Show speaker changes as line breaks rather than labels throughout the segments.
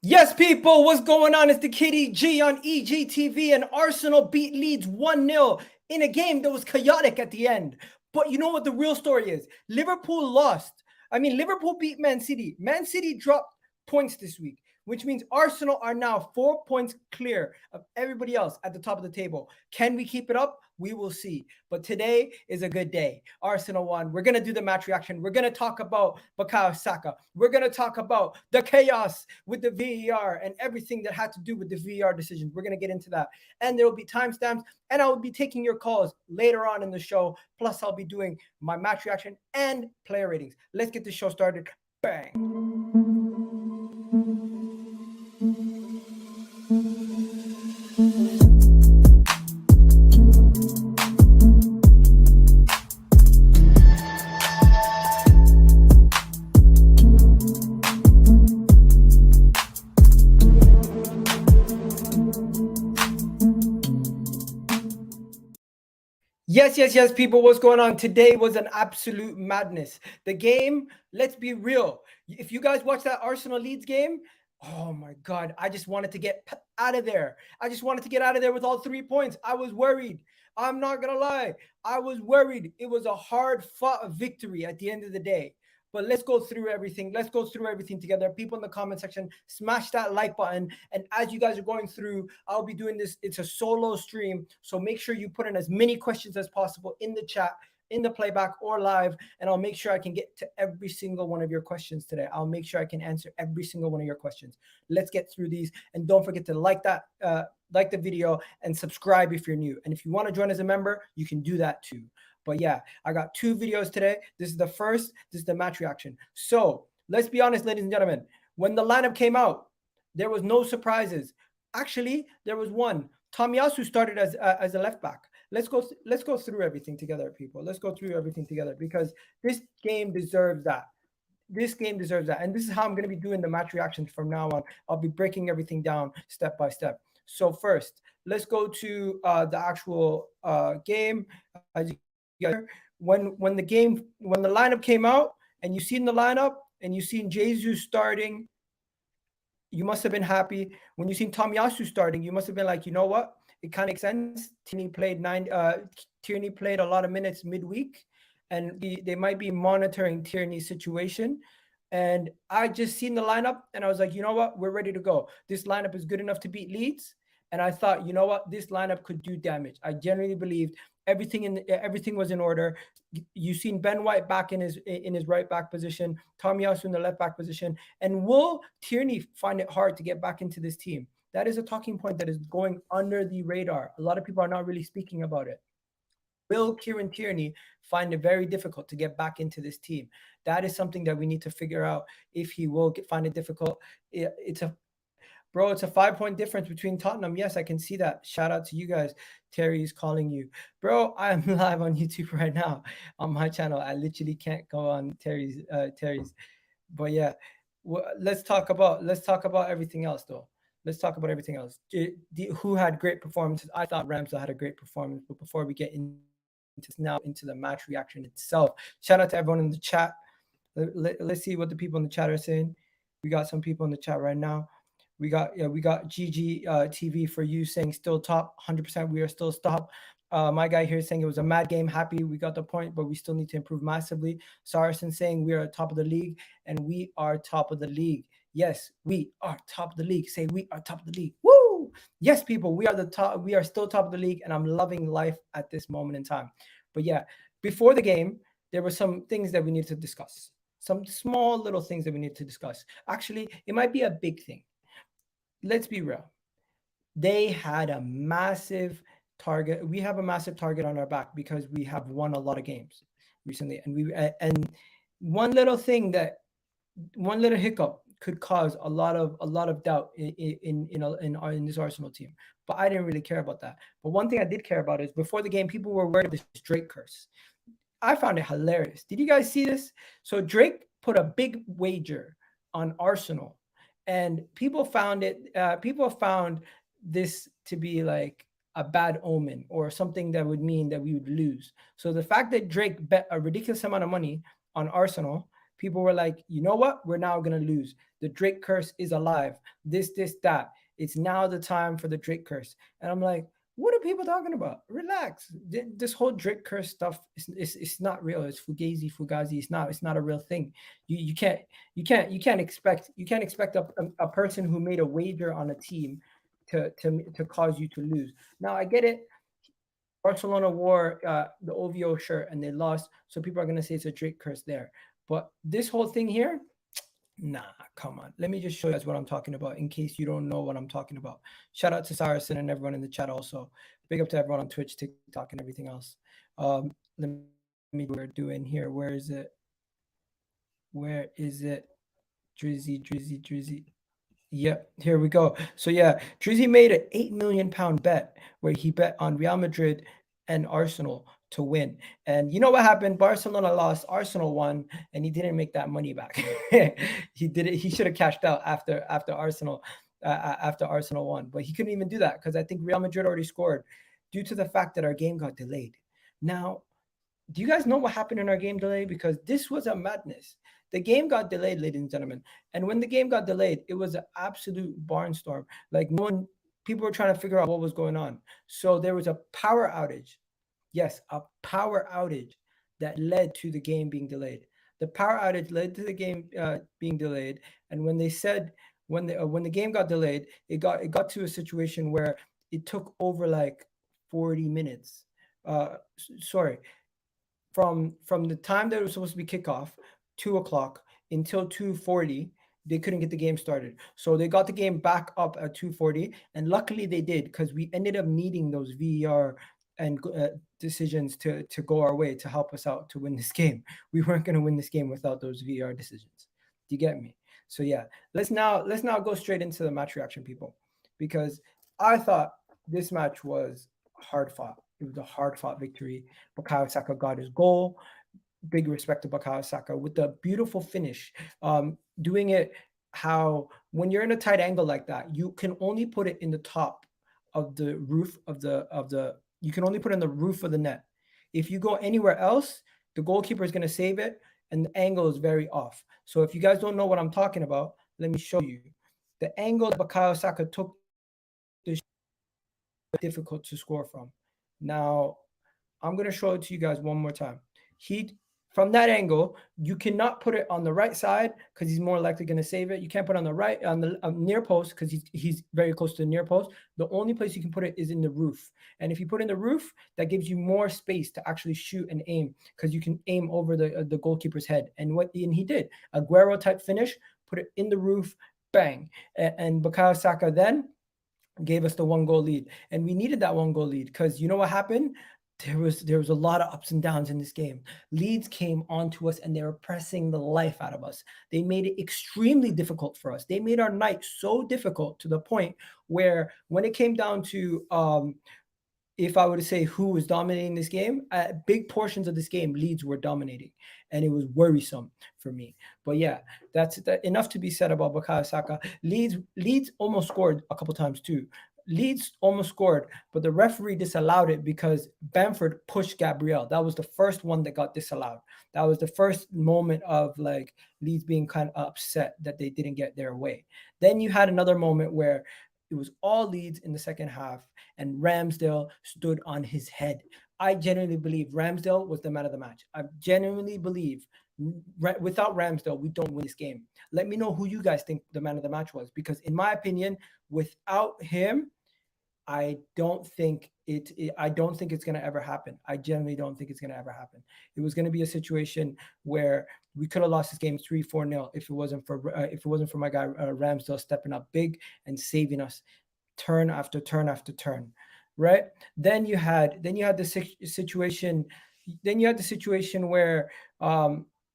Yes, people, what's going on? It's the Kitty G on EGTV, and Arsenal beat Leeds 1-0 in a game that was chaotic at the end. But you know what the real story is? Liverpool lost. Liverpool beat Man City. Man City dropped points this week, which means Arsenal are now 4 points clear of everybody else at the top of the table. Can we keep it up? We will see. But today is a good day. Arsenal won. We're going to do the match reaction. We're going to talk about Bukayo Saka. We're going to talk about the chaos with the VAR and everything that had to do with the VAR decisions. We're going to get into that. And there will be timestamps, and I will be taking your calls later on in the show. Plus, I'll be doing my match reaction and player ratings. Let's get the show started. Bang. Yes, people, what's going on? Today was an absolute madness. The game, let's be real. If you guys watched that Arsenal Leeds game, oh my God, I just wanted to get out of there. I just wanted to get out of there with all 3 points. I was worried. I'm not going to lie. I was worried. It was a hard fought victory at the end of the day. But let's go through everything. Let's go through everything together. People in the comment section, smash that like button. And as you guys are going through, I'll be doing this. It's a solo stream. So make sure you put in as many questions as possible in the chat, in the playback or live. And I'll make sure I can get to every single one of your questions today. I'll make sure I can answer every single one of your questions. Let's get through these. And don't forget to like the video and subscribe if you're new. And if you want to join as a member, you can do that too. But yeah, I got 2 videos today. This is the first. This is the match reaction. So let's be honest, ladies and gentlemen. When the lineup came out, there was no surprises. Actually, there was one. Tomiyasu started as a left back. Let's go through everything together, people. Let's go through everything together because this game deserves that. This game deserves that. And this is how I'm going to be doing the match reactions from now on. I'll be breaking everything down step by step. So first, let's go to the actual game. As you when the lineup came out and you seen the lineup and you seen Jesus starting, you must have been happy. When you seen Tomiyasu starting, you must have been like, you know what? It kind of makes sense. Tierney played a lot of minutes midweek, and they might be monitoring Tierney's situation. And I just seen the lineup and I was like, you know what? We're ready to go. This lineup is good enough to beat Leeds. And I thought, you know what? This lineup could do damage. I genuinely believed everything was in order. You seen Ben White back in his right back position, Tomiyasu in the left back position, and will Tierney find it hard to get back into this team? That is a talking point that is going under the radar. A lot of people are not really speaking about it. Will Kieran Tierney find it very difficult to get back into this team? That is something that we need to figure out if he will find it difficult. It's a 5-point difference between Tottenham. Yes, I can see that. Shout out to you guys. Terry's calling you. Bro, I am live on YouTube right now on my channel. I literally can't go on Terry's. But yeah, let's talk about everything else though. Let's talk about everything else. Who had great performances? I thought Ramsdale had a great performance. But before we get into the match reaction itself, shout out to everyone in the chat. Let's see what the people in the chat are saying. We got some people in the chat right now. We got GG TV for you saying still top 100%. We are still top. My guy here saying it was a mad game. Happy we got the point, but we still need to improve massively. Saracen saying we are top of the league, and we are top of the league. Yes, we are top of the league. Say we are top of the league. Woo! Yes, people, we are the top. We are still top of the league, and I'm loving life at this moment in time. But yeah, before the game, there were some things that we need to discuss. Some small little things that we need to discuss. Actually, it might be a big thing. Let's be real. They had a massive target. We have a massive target on our back because we have won a lot of games recently, and one little hiccup could cause a lot of doubt in this Arsenal team. But I didn't really care about that. But one thing I did care about is before the game, people were worried of this Drake curse. I found it hilarious. Did you guys see this? So Drake put a big wager on Arsenal, and people found this to be like a bad omen or something that would mean that we would lose. So the fact that Drake bet a ridiculous amount of money on Arsenal People were like, you know what? We're now gonna lose. The Drake curse is alive. This, that. It's now the time for the Drake curse. And I'm like, what are people talking about? Relax. This whole Drake curse stuff is not real. It's fugazi. It's not a real thing. You can't expect a person who made a wager on a team to cause you to lose. Now I get it. Barcelona wore the OVO shirt and they lost, so people are gonna say it's a Drake curse there. But this whole thing here, nah, come on. Let me just show you guys what I'm talking about in case you don't know what I'm talking about. Shout out to Saracen and everyone in the chat also. Big up to everyone on Twitch, TikTok, and everything else. Let me do what we're doing here. Where is it? Where is it? Drizzy. Yep, here we go. So yeah, Drizzy made an £8 million bet where he bet on Real Madrid and Arsenal to win. And you know what happened? Barcelona lost, Arsenal won, and he didn't make that money back. He did it. He should have cashed out after Arsenal won, but he couldn't even do that because I think Real Madrid already scored due to the fact that our game got delayed. Now, do you guys know what happened in our game delay? Because this was a madness. The game got delayed, ladies and gentlemen. And when the game got delayed, it was an absolute barnstorm. Like no one, people were trying to figure out what was going on. So there was a power outage. Yes, a power outage that led to the game being delayed. The power outage led to the game being delayed. And when they said when the game got delayed, it got to a situation where it took over like 40 minutes. Sorry, from the time that it was supposed to be kickoff, 2 o'clock until 2:40, they couldn't get the game started. So they got the game back up at 2:40, and luckily they did because we ended up needing those VAR and decisions to go our way to help us out to win this game. We weren't going to win this game without those VAR decisions. Do you get me? So yeah, let's now go straight into the match reaction, people, because I thought this match was hard fought. It was a hard fought victory. Bukayo Saka got his goal. Big respect to Bukayo Saka with the beautiful finish. Doing it how when you're in a tight angle like that, you can only put it in the top of the roof of the you can only put it in the roof of the net. If you go anywhere else, the goalkeeper is going to save it and the angle is very off. So if you guys don't know what I'm talking about, let me show you. The angle that Bukayo Saka took this difficult to score from. Now, I'm going to show it to you guys one more time. He From that angle, you cannot put it on the right side because he's more likely going to save it. You can't put it on the right on the near post because he's very close to the near post. The only place you can put it is in the roof. And if you put in the roof, that gives you more space to actually shoot and aim because you can aim over the goalkeeper's head. And he did Aguero type finish, put it in the roof, bang, and Bukayo Saka then gave us the 1 goal lead, and we needed that 1 goal lead because you know what happened. There was a lot of ups and downs in this game. Leeds came onto us and they were pressing the life out of us. They made it extremely difficult for us. They made our night so difficult to the point where when it came down to if I were to say who was dominating this game, big portions of this game, Leeds were dominating, and it was worrisome for me. But yeah, that's enough to be said about Bukayo Saka. Leeds almost scored a couple times too. Leeds almost scored, but the referee disallowed it because Bamford pushed Gabriel. That was the first one that got disallowed. That was the first moment of like Leeds being kind of upset that they didn't get their way. Then you had another moment where it was all Leeds in the second half, and Ramsdale stood on his head. I genuinely believe Ramsdale was the man of the match. I genuinely believe without Ramsdale, we don't win this game. Let me know who you guys think the man of the match was, because in my opinion, without him, I don't think I don't think it's going to ever happen. I genuinely don't think it's going to ever happen. It was going to be a situation where we could have lost this game 3-4-0 if it wasn't for my guy Ramsdale stepping up big and saving us turn after turn after turn. Right? Then you had the situation. Then you had the situation where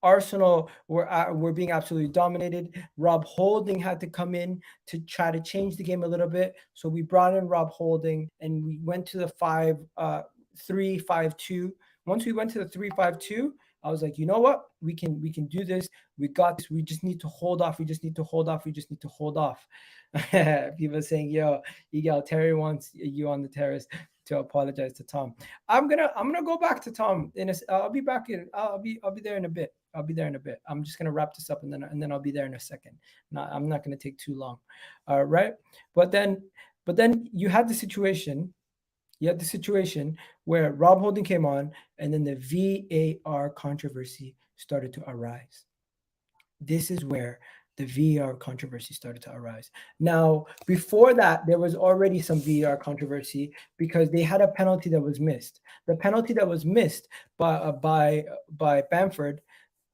Arsenal were being absolutely dominated. Rob Holding had to come in to try to change the game a little bit. So we brought in Rob Holding and we went to the 3-5-2. Once we went to the 3-5-2, I was like, you know what? We can do this. We got this. We just need to hold off. We just need to hold off. People saying, yo, Egal, Terry wants you on the terrace to apologize to Tom. I'm gonna go back to Tom I'll be there in a bit. I'll be there in a bit. I'm just gonna wrap this up, and then I'll be there in a second. I'm not gonna take too long, right? But then you had the situation. You had the situation where Rob Holding came on, and then the VAR controversy started to arise. This is where the VAR controversy started to arise. Now, before that, there was already some VAR controversy because they had a penalty that was missed. The penalty that was missed by Bamford,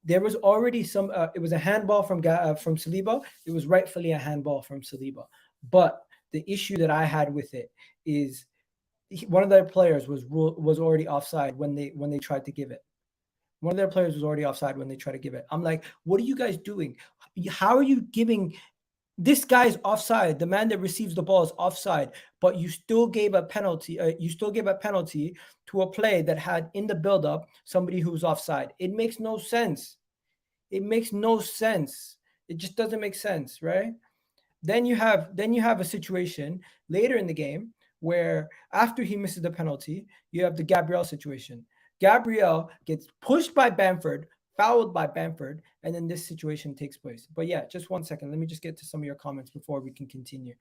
there was already some. It was a handball from Saliba. It was rightfully a handball from Saliba. But the issue that I had with it is one of their players was already offside when they tried to give it. One of their players was already offside when they tried to give it. I'm like, what are you guys doing? How are you giving this guy's offside? The man that receives the ball is offside, but you still gave a penalty. You still gave a penalty to a play that had in the build-up somebody who's offside. It makes no sense. It makes no sense. It just doesn't make sense, right? Then you have a situation later in the game where after he misses the penalty, you have the Gabriel situation. Gabriel gets pushed by Bamford, fouled by Bamford, and then this situation takes place. But yeah, just 1 second. Let me just get to some of your comments before we can continue.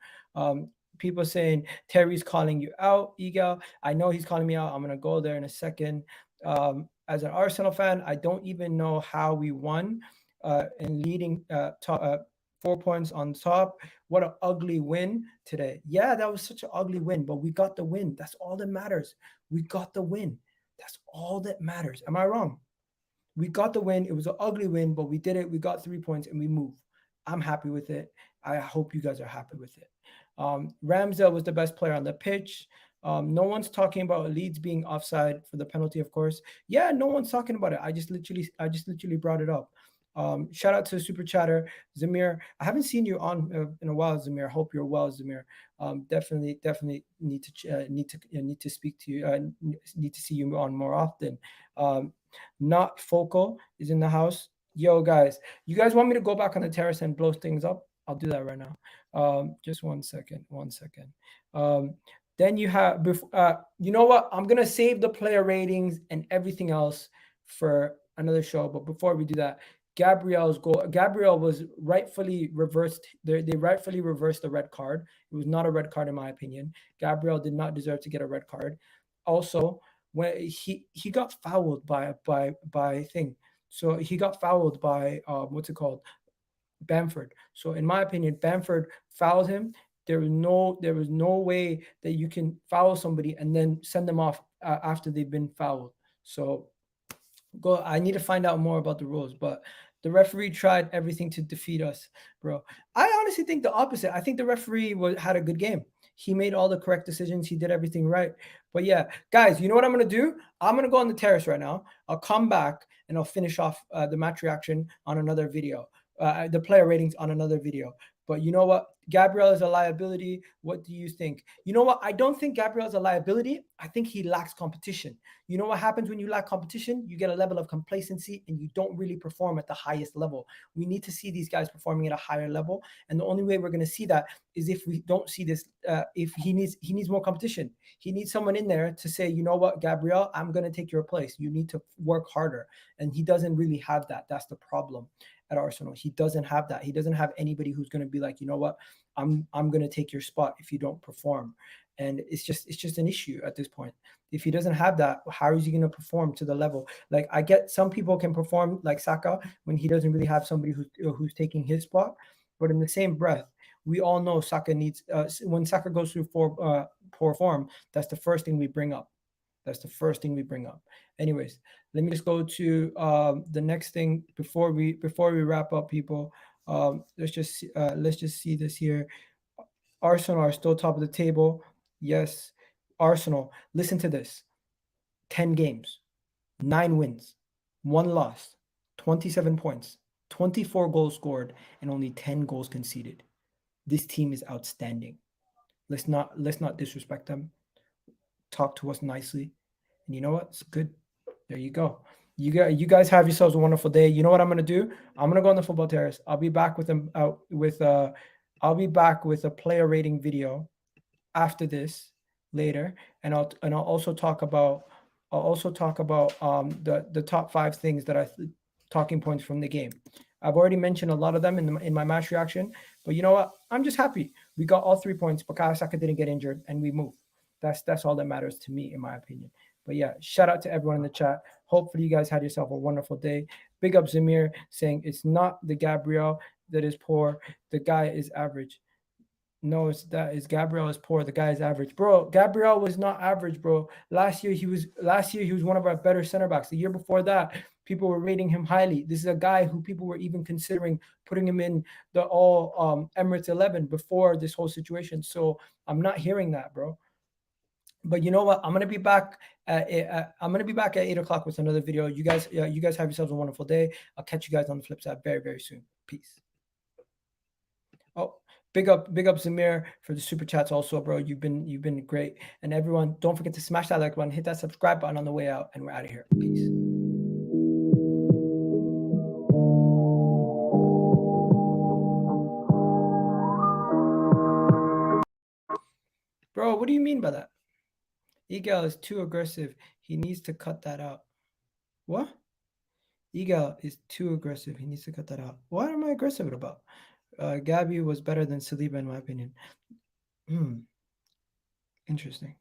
People saying Terry's calling you out, Egal. I know he's calling me out. I'm gonna go there in a second. As an Arsenal fan, I don't even know how we won and leading 4 points on top. What an ugly win today. Yeah, that was such an ugly win, but we got the win. That's all that matters. We got the win. That's all that matters. Am I wrong? We got the win. It was an ugly win, but we did it. We got 3 points and we move. I'm happy with it. I hope you guys are happy with it. Ramsdale was the best player on the pitch. No one's talking about Leeds being offside for the penalty, of course. Yeah, no one's talking about it. I just literally brought it up. Shout out to Super Chatter, Zamir. I haven't seen you on in a while, Zamir. Hope you're well, Zamir. Definitely need to speak to you. Need to see you on more often. Not Focal is in the house. Yo, guys, you guys want me to go back on the terrace and blow things up? I'll do that right now. Just 1 second. 1 second. Then you have, you know what? I'm gonna save the player ratings and everything else for another show. But before we do that, Gabriel's goal. Gabriel was rightfully reversed. They rightfully reversed the red card. It was not a red card in my opinion. Gabriel did not deserve to get a red card. Also, when he got fouled by thing. So he got fouled by what's it called? Bamford. So in my opinion, Bamford fouled him. There was no way that you can foul somebody and then send them off after they've been fouled. So go. I need to find out more about the rules, but the referee tried everything to defeat us, bro. I honestly think the opposite. I think the referee had a good game. He made all the correct decisions. He did everything right. But yeah, guys, you know what I'm gonna do? I'm gonna go on the terrace right now. I'll come back and I'll finish off the match reaction on another video. The player ratings on another video. But you know what? Gabriel is a liability. What do you think? You know what? I don't think Gabriel is a liability. I think he lacks competition. You know what happens when you lack competition? You get a level of complacency and you don't really perform at the highest level. We need to see these guys performing at a higher level. And the only way we're going to see that is if we don't see this, if he needs more competition. He needs someone in there to say, you know what, Gabriel, I'm going to take your place. You need to work harder. And he doesn't really have that. That's the problem at Arsenal. He doesn't have that. He doesn't have anybody who's going to be like, you know what, I'm going to take your spot if you don't perform. And it's just an issue at this point. If he doesn't have that, how is he going to perform to the level? Like, I get some people can perform like Saka when he doesn't really have somebody who's taking his spot, but in the same breath, we all know Saka needs when Saka goes through poor form, that's the first thing we bring up. That's the first thing we bring up. Anyways, let me just go to the next thing before we wrap up, people. Let's just see this here. Arsenal are still top of the table. Yes, Arsenal. Listen to this: 10 games, 9 wins, 1 loss, 27 points, 24 goals scored, and only 10 goals conceded. This team is outstanding. Let's not disrespect them. Talk to us nicely. And you know what? It's good. There you go. You guys have yourselves a wonderful day. You know what I'm gonna do? I'm gonna go on the football terrace. I'll be back with I'll be back with a player rating video after this later, and I'll also talk about the top 5 things that talking points from the game. I've already mentioned a lot of them in my match reaction, but you know what? I'm just happy we got all 3 points. Bukayo Saka didn't get injured, and we moved. That's all that matters to me, in my opinion. But yeah, shout out to everyone in the chat. Hopefully, you guys had yourself a wonderful day. Big up Zamir saying it's not the Gabriel that is poor. The guy is average. No, it's that is Gabriel is poor. The guy is average, bro. Gabriel was not average, bro. Last year he was one of our better center backs. The year before that, people were rating him highly. This is a guy who people were even considering putting him in the All Emirates 11 before this whole situation. So I'm not hearing that, bro. But you know what? I'm gonna be back. I'm gonna be back at 8 o'clock with another video. You guys have yourselves a wonderful day. I'll catch you guys on the flip side very, very soon. Peace. Oh, big up Zamir for the super chats also, bro. You've been great. And everyone, don't forget to smash that like button, hit that subscribe button on the way out, and we're out of here. Peace. Bro, what do you mean by that? Egal is too aggressive. He needs to cut that out. What? Egal is too aggressive. He needs to cut that out. What am I aggressive about? Gabby was better than Saliba in my opinion. Interesting.